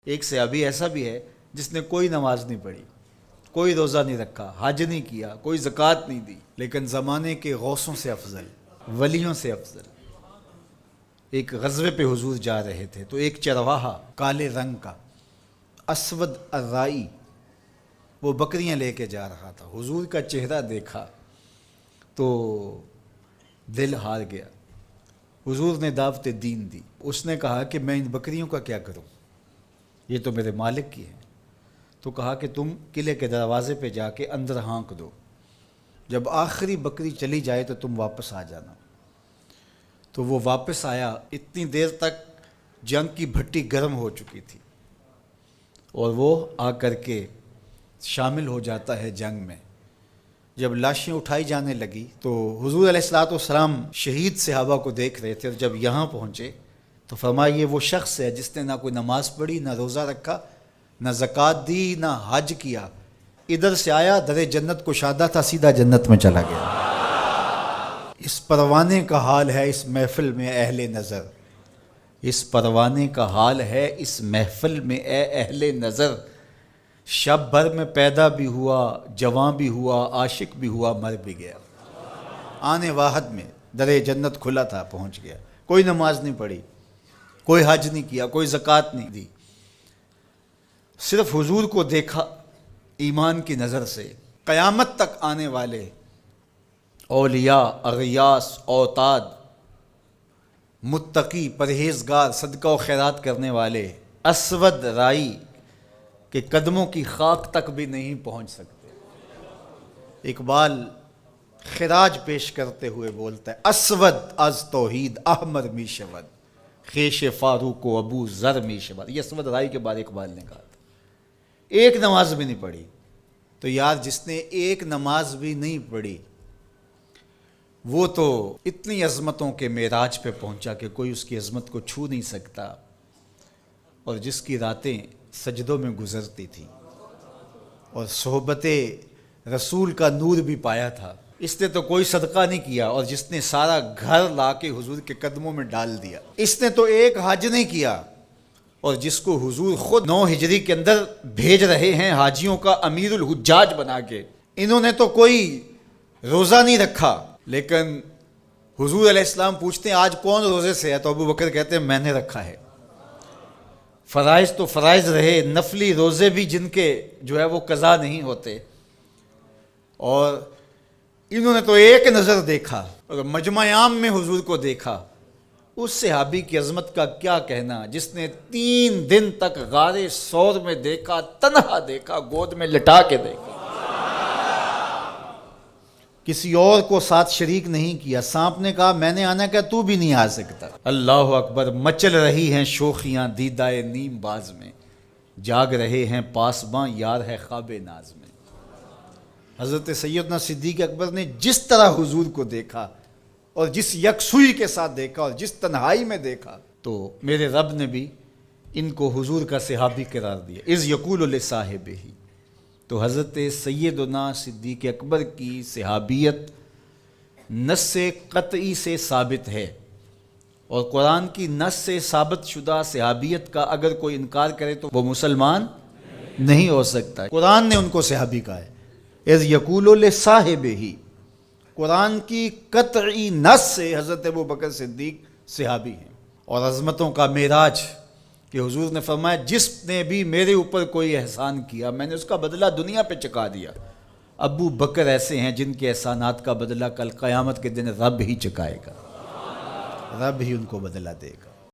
ایک صحابی ایسا بھی ہے جس نے کوئی نماز نہیں پڑھی، کوئی روزہ نہیں رکھا، حج نہیں کیا، کوئی زکوٰۃ نہیں دی، لیکن زمانے کے غوثوں سے افضل، ولیوں سے افضل۔ ایک غزوے پہ حضور جا رہے تھے تو ایک چرواہا کالے رنگ کا اسود الرائی وہ بکریاں لے کے جا رہا تھا۔ حضور کا چہرہ دیکھا تو دل ہار گیا۔ حضور نے دعوت دین دی۔ اس نے کہا کہ میں ان بکریوں کا کیا کروں، یہ تو میرے مالک کی ہیں۔ تو کہا کہ تم قلعے کے دروازے پہ جا کے اندر ہانک دو، جب آخری بکری چلی جائے تو تم واپس آ جانا۔ تو وہ واپس آیا۔ اتنی دیر تک جنگ کی بھٹی گرم ہو چکی تھی اور وہ آ کر کے شامل ہو جاتا ہے جنگ میں۔ جب لاشیں اٹھائی جانے لگی تو حضور علیہ الصلوۃ والسلام شہید صحابہ کو دیکھ رہے تھے، اور جب یہاں پہنچے تو فرمایا یہ وہ شخص ہے جس نے نہ کوئی نماز پڑھی، نہ روزہ رکھا، نہ زکوٰۃ دی، نہ حج کیا۔ ادھر سے آیا، در جنت کشادہ تھا، سیدھا جنت میں چلا گیا۔ اس پروانے کا حال ہے اس محفل میں اہل نظر، اس پروانے کا حال ہے اس محفل میں اے اہل نظر۔ شب بھر میں پیدا بھی ہوا، جوان بھی ہوا، عاشق بھی ہوا، مر بھی گیا۔ آنے واحد میں در جنت کھلا تھا، پہنچ گیا۔ کوئی نماز نہیں پڑھی، کوئی حج نہیں کیا، کوئی زکوٰۃ نہیں دی، صرف حضور کو دیکھا ایمان کی نظر سے۔ قیامت تک آنے والے اولیاء، اغیاث، اوتاد، متقی، پرہیزگار، صدقہ و خیرات کرنے والے اسود رائی کے قدموں کی خاک تک بھی نہیں پہنچ سکتے۔ اقبال خراج پیش کرتے ہوئے بولتا ہے، اسود از توحید احمر می شود، خیش فاروق و ابو ذر می شود۔ یہ اسود رائی کے بارے اقبال نے کہا تھا۔ ایک نماز بھی نہیں پڑھی۔ تو یار جس نے ایک نماز بھی نہیں پڑھی وہ تو اتنی عظمتوں کے معراج پہ پہنچا کہ کوئی اس کی عظمت کو چھو نہیں سکتا، اور جس کی راتیں سجدوں میں گزرتی تھیں اور صحبت رسول کا نور بھی پایا تھا، اس نے تو کوئی صدقہ نہیں کیا، اور جس نے سارا گھر لا کے حضور کے قدموں میں ڈال دیا، اس نے تو ایک حج نہیں کیا، اور جس کو حضور خود 9 ہجری کے اندر بھیج رہے ہیں حاجیوں کا امیر الحجاج بنا کے، انہوں نے تو کوئی روزہ نہیں رکھا۔ لیکن حضور علیہ السلام پوچھتے ہیں آج کون روزے سے ہے، تو ابو بکر کہتے ہیں میں نے رکھا ہے۔ فرائض تو فرائض رہے، نفلی روزے بھی جن کے جو ہے وہ قضا نہیں ہوتے، اور انہوں نے تو ایک نظر دیکھا اور مجمع عام میں حضور کو دیکھا۔ اس صحابی کی عظمت کا کیا کہنا جس نے 3 دن تک غار ثور میں دیکھا، تنہا دیکھا، گود میں لٹا کے دیکھا، کسی اور کو ساتھ شریک نہیں کیا۔ سانپ نے کہا میں نے آنا کیا، تو بھی نہیں آ سکتا۔ اللہ اکبر، مچل رہی ہیں شوخیاں دیدائے نیم باز میں، جاگ رہے ہیں پاسباں یار ہے خواب ناز میں۔ حضرت سیدنا صدیق اکبر نے جس طرح حضور کو دیکھا اور جس یکسوئی کے ساتھ دیکھا اور جس تنہائی میں دیکھا، تو میرے رب نے بھی ان کو حضور کا صحابی قرار دیا۔ اذ یقول لصاحبہ، تو حضرت سیدنا صدیق اکبر کی صحابیت نص قطعی سے ثابت ہے، اور قرآن کی نص سے ثابت شدہ صحابیت کا اگر کوئی انکار کرے تو وہ مسلمان نہیں ہو سکتا۔ قرآن نے ان کو صحابی کہا ہے، اذ یقول لصاحبہ، قرآن کی قطعی نص سے حضرت ابو بکر صدیق صحابی ہیں۔ اور عظمتوں کا معراج کہ حضور نے فرمایا جس نے بھی میرے اوپر کوئی احسان کیا میں نے اس کا بدلہ دنیا پہ چکا دیا۔ ابو بکر ایسے ہیں جن کے احسانات کا بدلہ کل قیامت کے دن رب ہی چکائے گا، رب ہی ان کو بدلہ دے گا۔